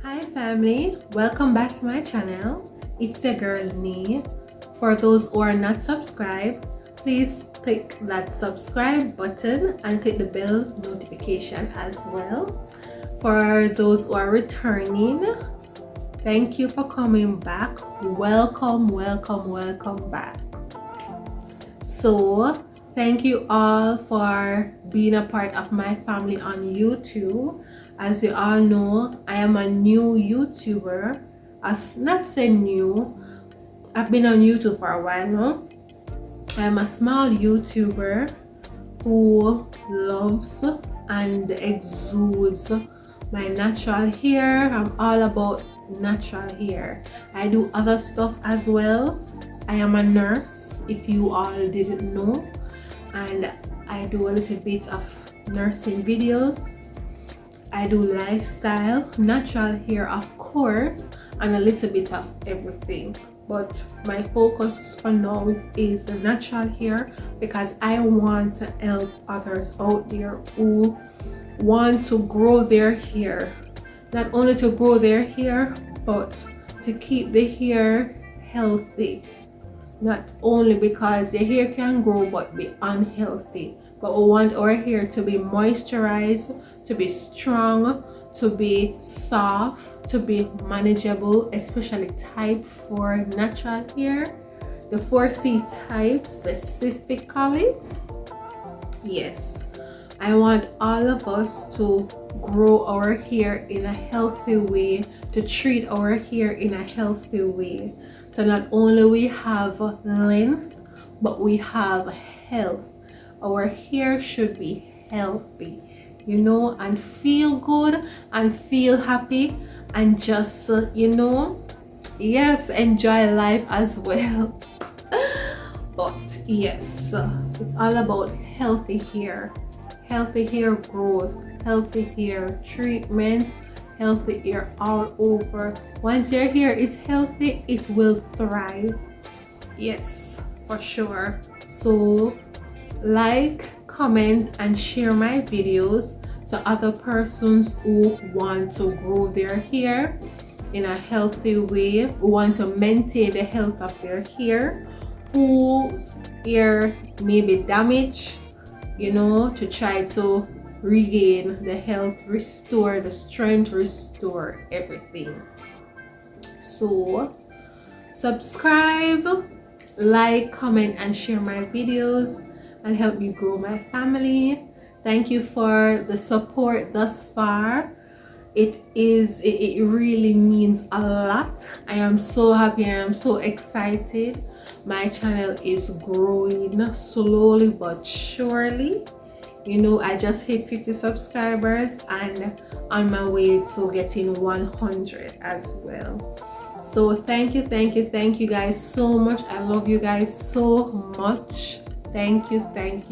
Hi family, welcome back to my channel. It's your girl Nee. For those who are not subscribed, please click that subscribe button and click the bell notification as well. For those who are returning, thank you for coming back. Welcome back. So thank you all for being a part of my family on YouTube. As you all know, I am a new YouTuber. As not say new, I've been on YouTube for a while now. I am a small YouTuber who loves and exudes my natural hair. I'm all about natural hair. I do other stuff as well. I am a nurse, if you all didn't know, and I do a little bit of nursing videos. I do lifestyle, natural hair of course, and a little bit of everything. But my focus for now is the natural hair because I want to help others out there who want to grow their hair. Not only to grow their hair, but to keep the hair healthy. Not only because your hair can grow but be unhealthy, but we want our hair to be moisturized, to be strong, to be soft, to be manageable, especially type 4 natural hair, the 4C type specifically. Yes, I want all of us to grow our hair in a healthy way, to treat our hair in a healthy way. So not only we have length, but we have health. Our hair should be healthy, you know, and feel good and feel happy and just, yes, enjoy life as well. But yes, it's all about healthy hair growth, healthy hair treatment, healthy hair all over. Once your hair is healthy, it will thrive. Yes, for sure. So like, comment and share my videos to other persons who want to grow their hair in a healthy way, who want to maintain the health of their hair, whose hair may be damaged, you know, to try to regain the health, restore the strength, restore everything. So subscribe, like, comment and share my videos and help me grow my family. Thank you for the support thus far. It really means a lot. I am so happy, I am so excited. My channel is growing slowly but surely. You know, I just hit 50 subscribers and on my way to getting 100 as well. So thank you guys so much. I love you guys so much. Thank you guys.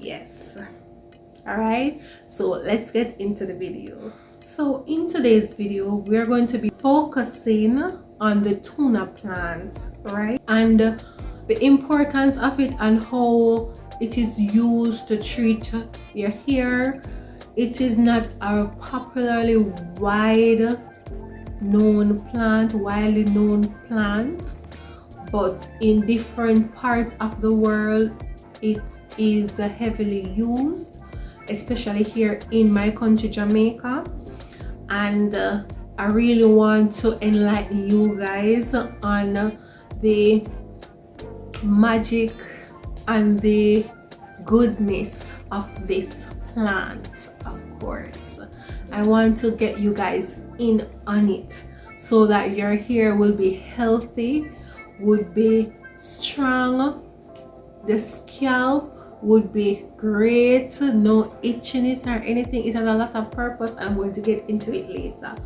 Yes. All right, so let's get into the video. So in today's video we're going to be focusing on the tuna plant, right, and the importance of it and how it is used to treat your hair. It is not a popularly widely known plant, but in different parts of the world it is heavily used, especially here in my country, Jamaica. And I really want to enlighten you guys on the magic and the goodness of this plant. Of course, I want to get you guys in on it so that your hair will be healthy, would be strong, the scalp would be great, no itchiness or anything. It has a lot of purpose. I'm going to get into it later,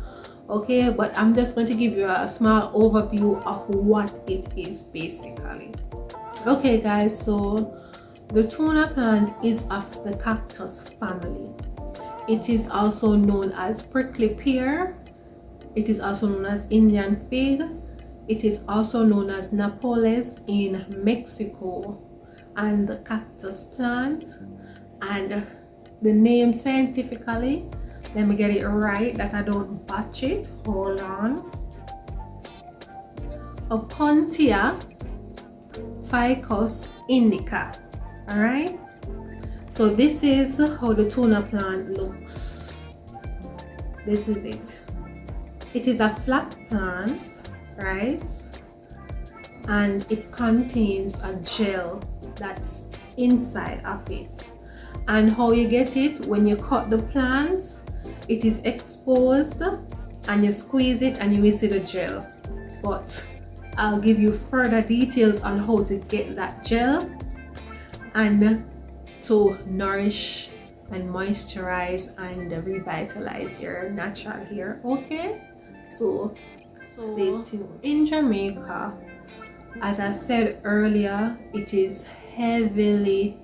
okay, but I'm just going to give you a small overview of what it is basically. Okay guys, so the tuna plant is of the cactus family. It is also known as prickly pear. It is also known as Indian fig. It is also known as Napoles in Mexico, and the cactus plant. And the name scientifically. Let me get it right that I don't botch it. Hold on. Opuntia ficus indica. Alright, so this is how the tuna plant looks. This is it. It is a flat plant, right? And it contains a gel that's inside of it. And how you get it, when you cut the plant, it is exposed and you squeeze it and you will see the gel. But I'll give you further details on how to get that gel and to nourish and moisturize and revitalize your natural hair. Okay, so stay tuned. In Jamaica, as I said earlier, it is heavily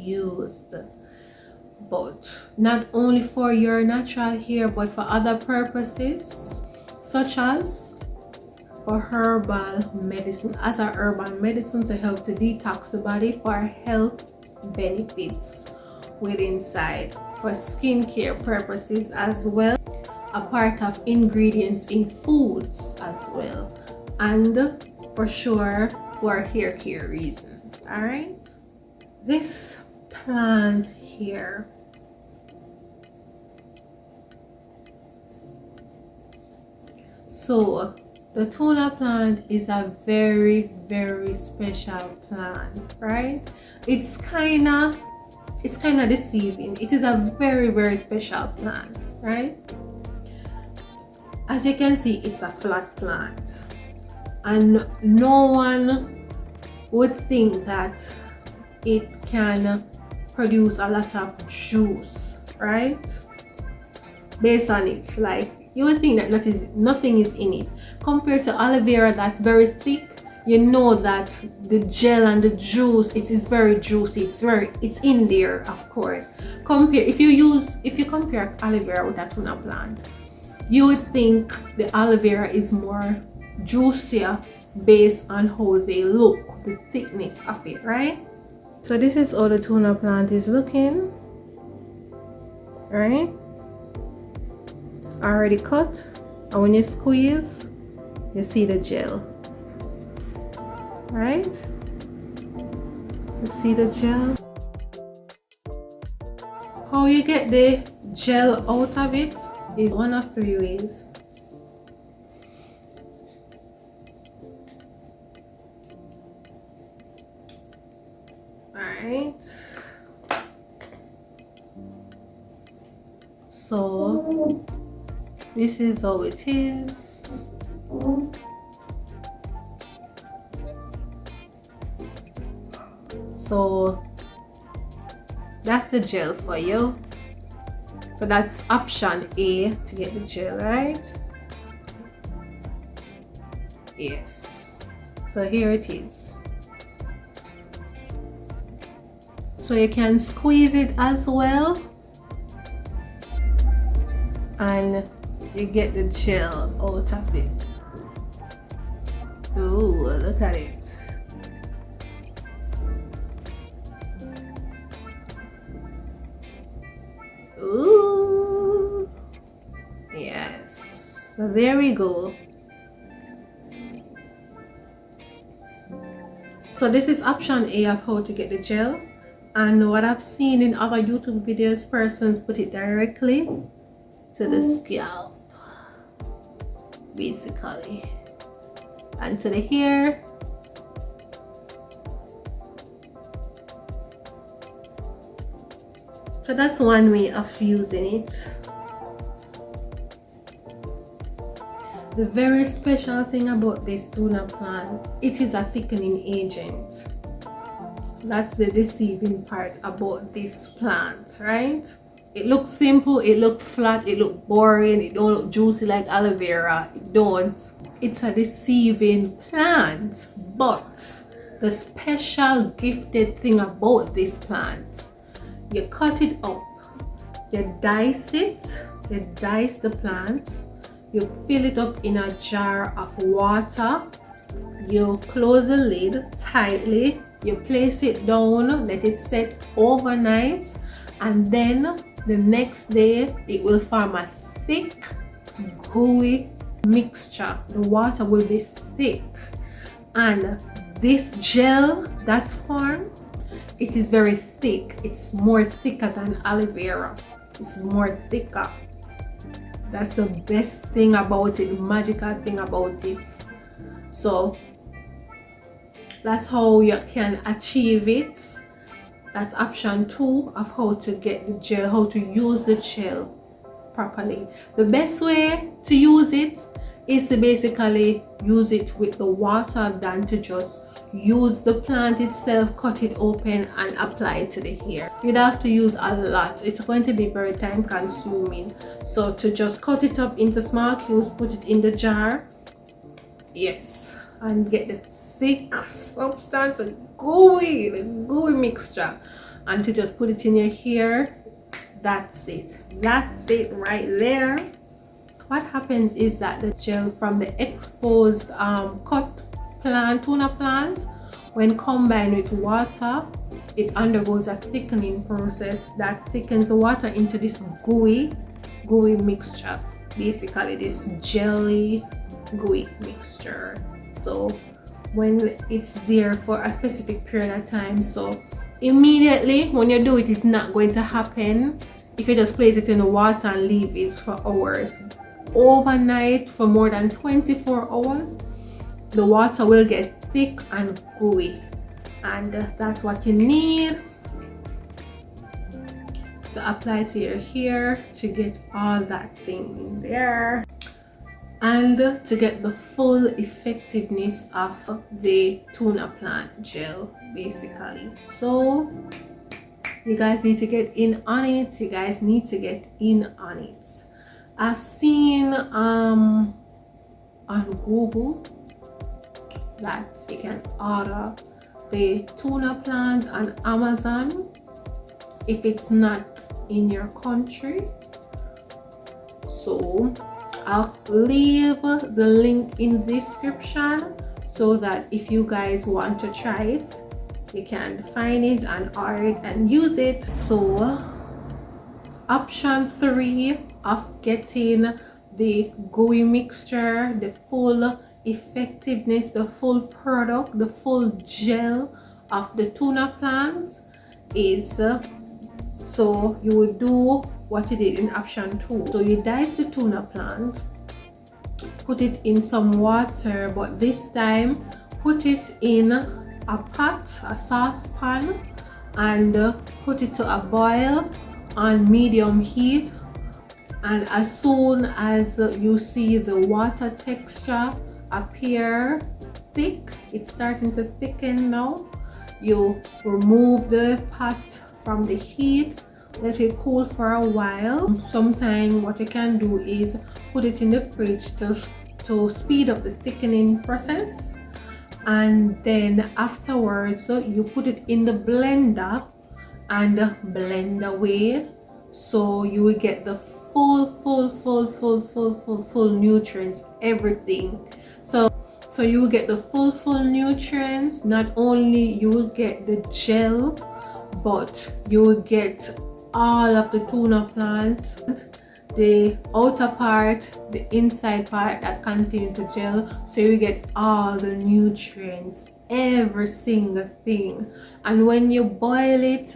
used, but not only for your natural hair but for other purposes, such as for herbal medicine, as a herbal medicine to help to detox the body, for health benefits with inside, for skincare purposes as well, a part of ingredients in foods as well, and for sure for hair care reasons. All right, this plant here, so the tuna plant is a very special plant, right? It's kind of deceiving. It is a very special plant, right? As you can see, it's a flat plant, and no one would think that it can produce a lot of juice, right? Based on it, like, you would think that nothing is in it. Compared to aloe vera that's very thick, you know that the gel and the juice, it is very juicy. It's in there, of course. If you compare aloe vera with a tuna plant, you would think the aloe vera is more juicier based on how they look, the thickness of it, right? So this is how the tuna plant is looking, right? Already cut, and when you squeeze, you see the gel, right? You see the gel. How you get the gel out of it is one of three ways. Alright, so this is how it is. So that's the gel for you. So that's option A to get the gel, right? Yes. So here it is. So you can squeeze it as well, and you get the gel out of it. Ooh, look at it. Ooh, yes. So there we go. So this is option A of how to get the gel, and what I've seen in other YouTube videos, persons put it directly to the scalp, basically, and to the hair. So that's one way of using it. The very special thing about this tuna plant, it is a thickening agent. That's the deceiving part about this plant, right? It looks simple, it looks flat, it looks boring, it don't look juicy like aloe vera. It don't. It's a deceiving plant. But the special gifted thing about this plant, you cut it up, you dice it, you dice the plant, you fill it up in a jar of water, you close the lid tightly, you place it down, let it set overnight, and then the next day it will form a thick, gooey mixture. The water will be thick, and this gel that's formed, it is very thick. It's more thicker than aloe vera. It's more thicker. That's the best thing about it, the magical thing about it. So that's how you can achieve it. That's option 2 of how to get the gel, how to use the gel properly. The best way to use it is to basically use it with the water than to just use the plant itself, cut it open and apply it to the hair. You'd have to use a lot. It's going to be very time consuming. So to just cut it up into small cubes, put it in the jar, yes, and get the thick substance, a gooey mixture, and to just put it in your hair. That's it right there. What happens is that the gel from the exposed cut plant, tuna plant, when combined with water, it undergoes a thickening process that thickens the water into this gooey mixture, basically this jelly gooey mixture. So when it's there for a specific period of time, so immediately when you do it, it's not going to happen if you just place it in the water and leave it for hours. Overnight, for more than 24 hours, the water will get thick and gooey, and that's what you need to apply to your hair to get all that thing in there and to get the full effectiveness of the tuna plant gel, basically. So you guys need to get in on it. I've seen on Google that you can order the tuna plant on Amazon if it's not in your country. So I'll leave the link in the description so that if you guys want to try it, you can find it and order it and use it. So option 3 of getting the gooey mixture, the full effectiveness, the full product, the full gel of the tuna plant is so you would do what you did in option 2. So you dice the tuna plant, put it in some water, but this time put it in a pot, a saucepan, and put it to a boil on medium heat. And as soon as you see the water texture appear thick, it's starting to thicken now, you remove the pot from the heat, let it cool for a while. Sometimes what you can do is put it in the fridge to speed up the thickening process, and then afterwards you put it in the blender and blend away, so you will get the full nutrients, everything. So you will get the full nutrients. Not only you will get the gel, but you will get all of the tuna plant, the outer part, the inside part that contains the gel. So you get all the nutrients, every single thing. And when you boil it,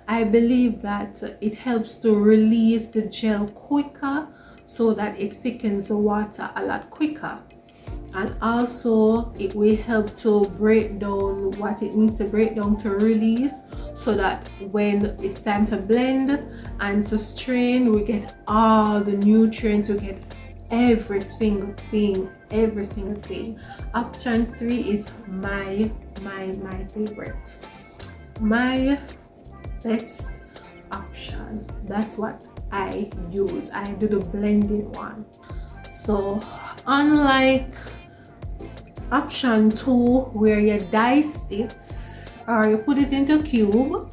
I believe that it helps to release the gel quicker, so that it thickens the water a lot quicker. And also it will help to break down what it needs to break down to release, so that when it's time to blend and to strain, we get all the nutrients, we get every single thing. Option 3 is my favorite, my best option. That's what I use. I do the blending one. So unlike option 2 where you diced it, or you put it into a cube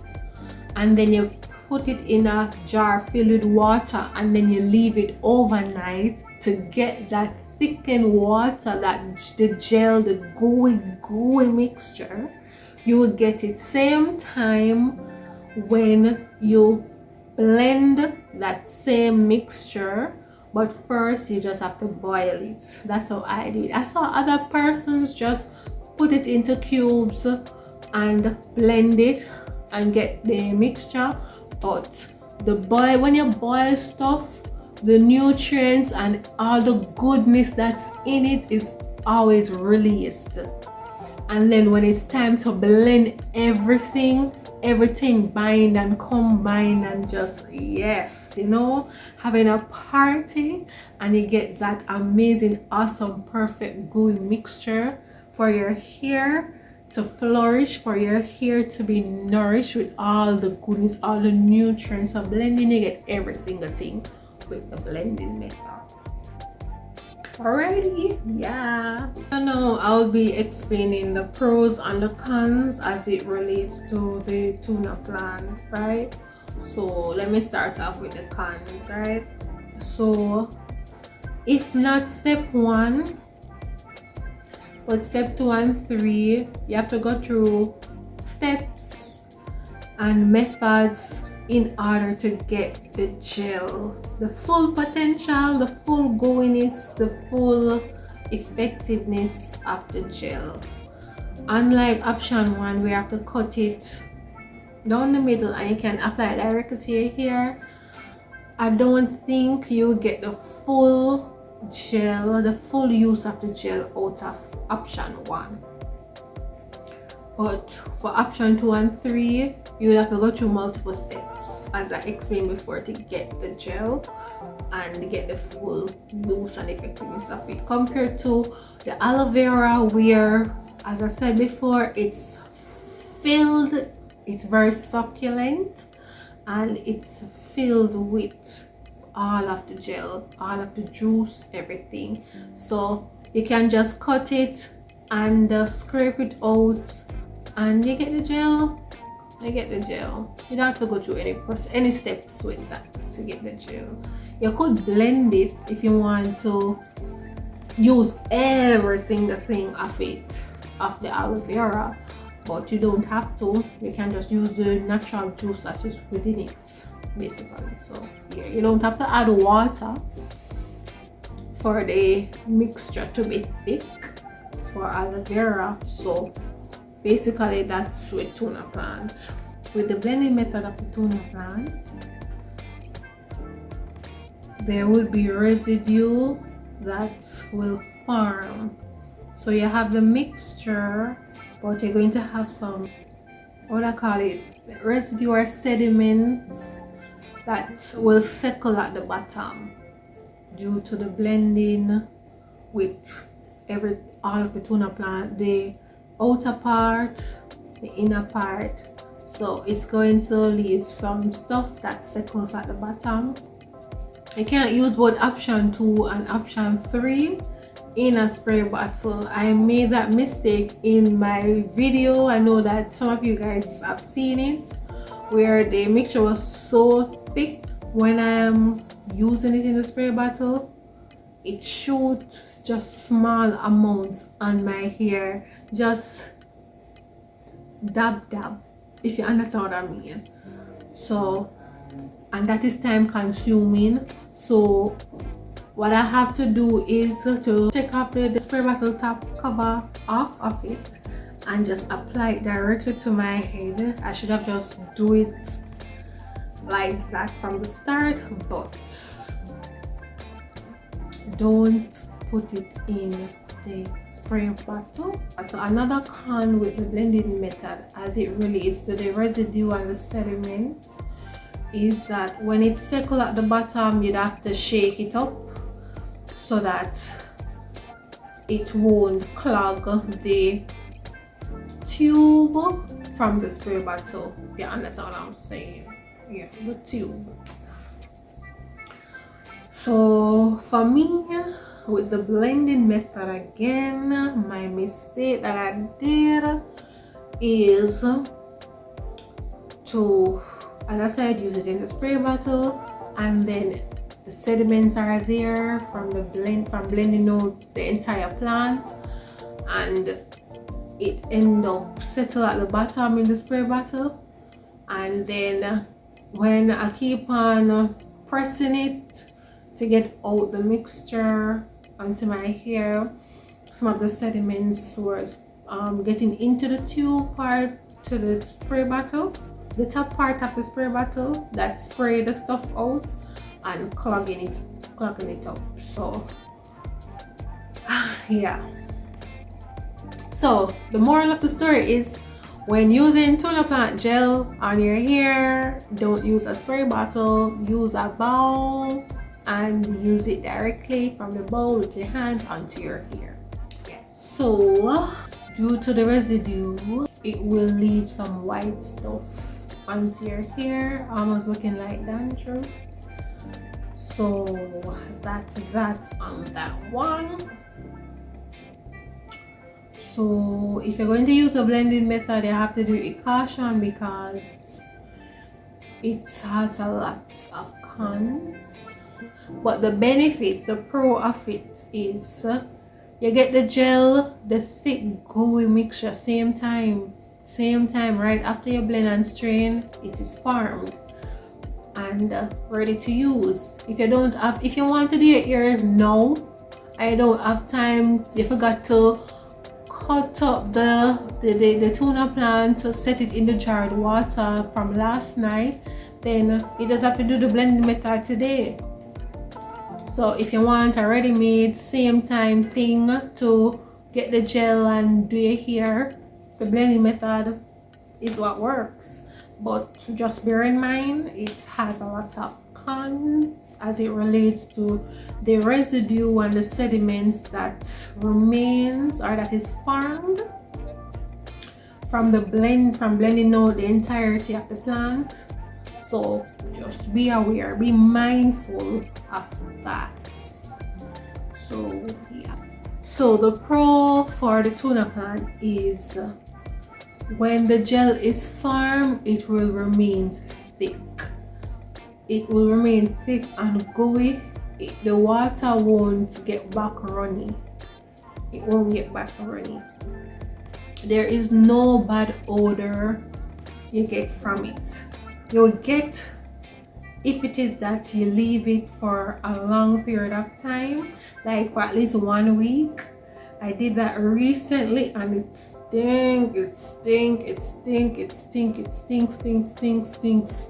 and then you put it in a jar filled with water and then you leave it overnight to get that thickened water, that the gel, the gooey mixture, you will get it same time when you blend that same mixture, but first you just have to boil it. That's how I do it. I saw other persons just put it into cubes and blend it and get the mixture, but when you boil stuff, the nutrients and all the goodness that's in it is always released. And then when it's time to blend everything bind and combine, and just, yes, you know, having a party, and you get that amazing, awesome, perfect, good mixture for your hair to flourish, for your hair to be nourished with all the goodness, all the nutrients of blending. You get every single thing with the blending method. Alrighty, yeah. So now I'll be explaining the pros and the cons as it relates to the tuna plant, right? So let me start off with the cons, right? So if not step 1, but step 2 and 3, you have to go through steps and methods in order to get the gel, the full potential, the full goiness, the full effectiveness of the gel. Unlike option 1, we have to cut it down the middle and you can apply it directly to your hair, I don't think you get the full gel, the full use of the gel out of option 1. But for option 2 and 3, you will have to go through multiple steps, as I explained before, to get the gel and get the full use and effectiveness of it, compared to the aloe vera, where, as I said before, it's filled, it's very succulent, and it's filled with all of the gel, all of the juice, everything. So you can just cut it and scrape it out, and you get the gel. You get the gel. You don't have to go through any steps with that to get the gel. You could blend it if you want to use every single thing of it, of the aloe vera, but you don't have to. You can just use the natural juice that is within it, basically. So yeah, you don't have to add water for the mixture to be thick for aloe vera. So basically that's with tuna plants. With the blending method of the tuna plant, there will be residue that will form. So you have the mixture, but you're going to have some, what I call it, residue or sediments that will settle at the bottom due to the blending with all of the tuna plant, the outer part, the inner part. So it's going to leave some stuff that settles at the bottom. You can't use both option 2 and option 3 in a spray bottle. I made that mistake in my video. I know that some of you guys have seen it, where the mixture was so thick. When I'm using it in the spray bottle, it shoots just small amounts on my hair, just dab, if you understand what I mean. So, and that is time consuming. So what I have to do is to take off the spray bottle top cover off of it and just apply it directly to my head. I should have just do it like that from the start, but don't put it in the spray bottle. So another con with the blending method, as it relates to the residue and the sediments, is that when it's settled at the bottom, you'd have to shake it up so that it won't clog the tube from the spray bottle, if you understand what I'm saying. Yeah, the tube. So for me, with the blending method, again, my mistake that I did is to, as I said, use it in the spray bottle, and then the sediments are there from blending out the entire plant, and it end up settle at the bottom in the spray bottle. And then when I keep on pressing it to get out the mixture onto my hair, some of the sediments was getting into the tube part to the spray bottle, the top part of the spray bottle that spray the stuff out, and clogging it up. So yeah, so the moral of the story is, when using tuna plant gel on your hair, don't use a spray bottle, use a bowl and use it directly from the bowl with your hand onto your hair. Yes. So due to the residue, it will leave some white stuff onto your hair, almost looking like dandruff. So that's that on that one. So if you're going to use a blending method, you have to do it with caution because it has a lot of cons. But the benefits, the pro of it is you get the gel, the thick gooey mixture same time right after you blend and strain. It is formed and ready to use. If you want to do your hair now, I don't have time, you forgot to cut up the tuna plant, set it in the jarred water from last night, then you just have to do the blending method today. So if you want a ready-made same time thing to get the gel and do your hair, the blending method is what works. But just bear in mind, it has a lot of cons as it relates to the residue and the sediments that remains or that is formed from blending out the entirety of the plant. So just be aware, be mindful of that. So yeah, so the pro for the tuna plant is when the gel is formed, it will remain thick. It will remain thick and gooey. The water won't get back runny. It won't get back runny. There is no bad odor you get from it. You'll get, if it is that you leave it for a long period of time, like for at least 1 week. I did that recently and it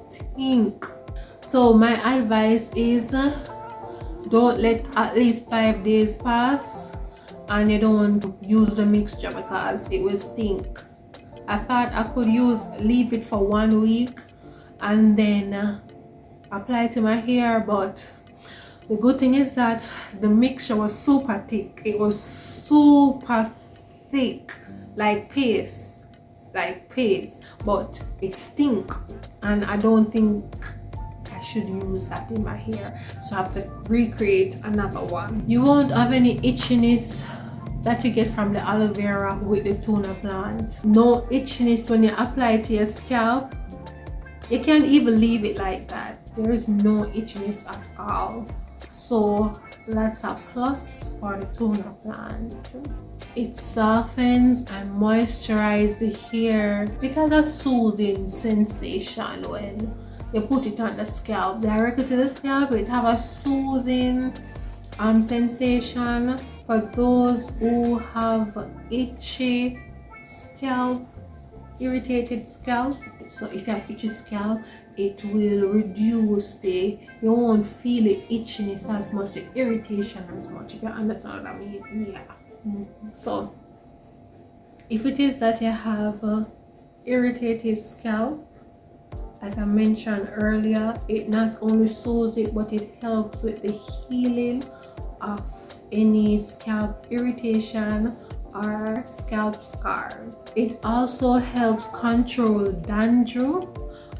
stink. So my advice is don't let at least 5 days pass and you don't use the mixture because it will stink. I thought I could leave it for 1 week and then apply it to my hair, but the good thing is that the mixture was super thick. It was super thick, like paste, but it stink and I don't think I should use that in my hair, so I have to recreate another one. You won't have any itchiness that you get from the aloe vera with the tuna plant. No itchiness when you apply it to your scalp. You can't even leave it like that. There is no itchiness at all. So that's a plus for the tuna plant. It softens and moisturizes the hair. It has a soothing sensation when you put it on the scalp, directly to the scalp. It have a soothing sensation for those who have itchy scalp, irritated scalp. So if you have itchy scalp, it will reduce you won't feel the itchiness as much, the irritation as much, if you understand what I mean. Yeah. So if it is that you have a irritated scalp, as I mentioned earlier, it not only soothes it, but it helps with the healing of any scalp irritation or scalp scars. It also helps control dandruff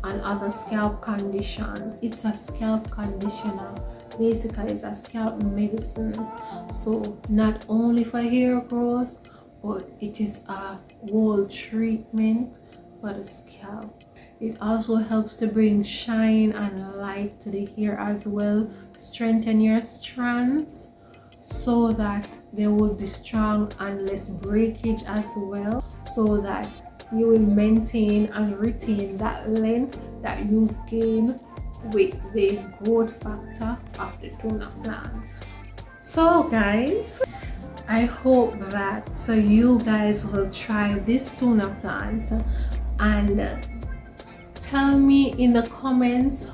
and other scalp condition. It's a scalp conditioner. Basically, it's a scalp medicine. So not only for hair growth, but it is a whole treatment for the scalp. It also helps to bring shine and life to the hair as well, strengthen your strands so that they will be strong and less breakage as well, so that you will maintain and retain that length that you've gained with the growth factor of the tuna plant. So guys, I hope that you guys will try this tuna plant and tell me in the comments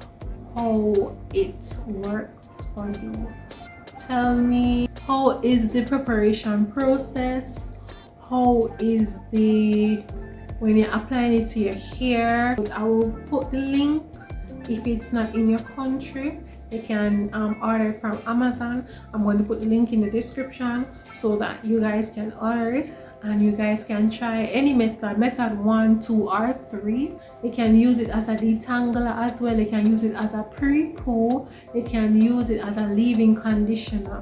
how it works for you. Tell me how is the preparation process, how is the when you're applying it to your hair. I will put the link. If it's not in your country, you can order it from Amazon. I'm going to put the link in the description so that you guys can order it and you guys can try any method 1, 2 or 3. You can use it as a detangler as well. You can use it as a pre-poo. You can use it as a leave-in conditioner.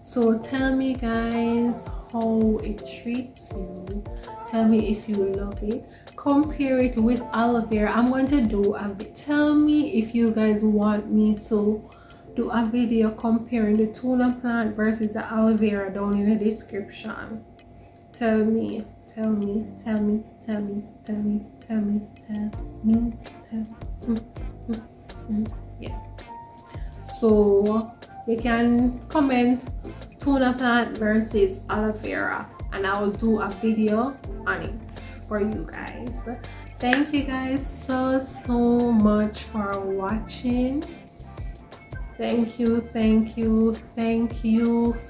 So tell me guys how it treats you. Tell me if you love it. Compare it with aloe vera. I'm going to do a bit. Tell me if you guys want me to do a video comparing the tuna plant versus the aloe vera down in the description. Tell me. Yeah. So you can comment tuna plant versus aloe vera and I will do a video on it for you guys. Thank you guys so much for watching. Thank you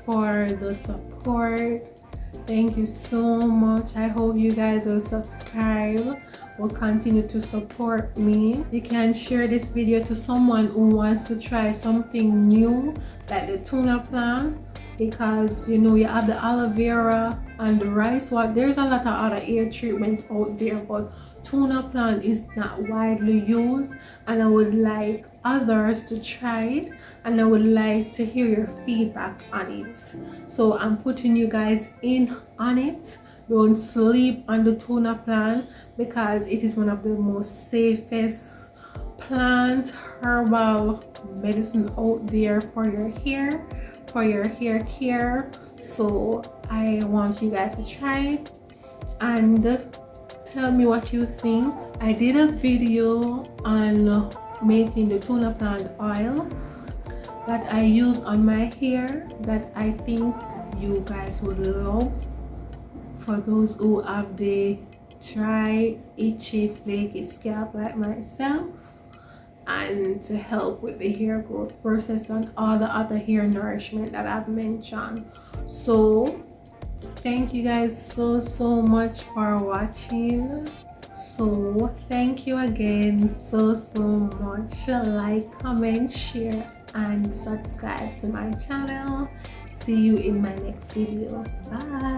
for the support. Thank you so much. I hope you guys will subscribe, will continue to support me. You can share this video to someone who wants to try something new like the tuna plant, because you know you have the aloe vera and the rice water. There's a lot of other hair treatments out there, but tuna plant is not widely used, and I would like others to try it and I would like to hear your feedback on it. So I'm putting you guys in on it. Don't sleep on the tuna plant because it is one of the most safest plant herbal medicine out there for your hair, for your hair care. So I want you guys to try it and tell me what you think. I did a video on making the tuna plant oil that I use on my hair that I think you guys would love, for those who have the dry, itchy, flaky scalp like myself, and to help with the hair growth process and all the other hair nourishment that I've mentioned. So thank you guys so much for watching. So thank you again so much. Like, comment, share and subscribe to my channel. See you in my next video. Bye.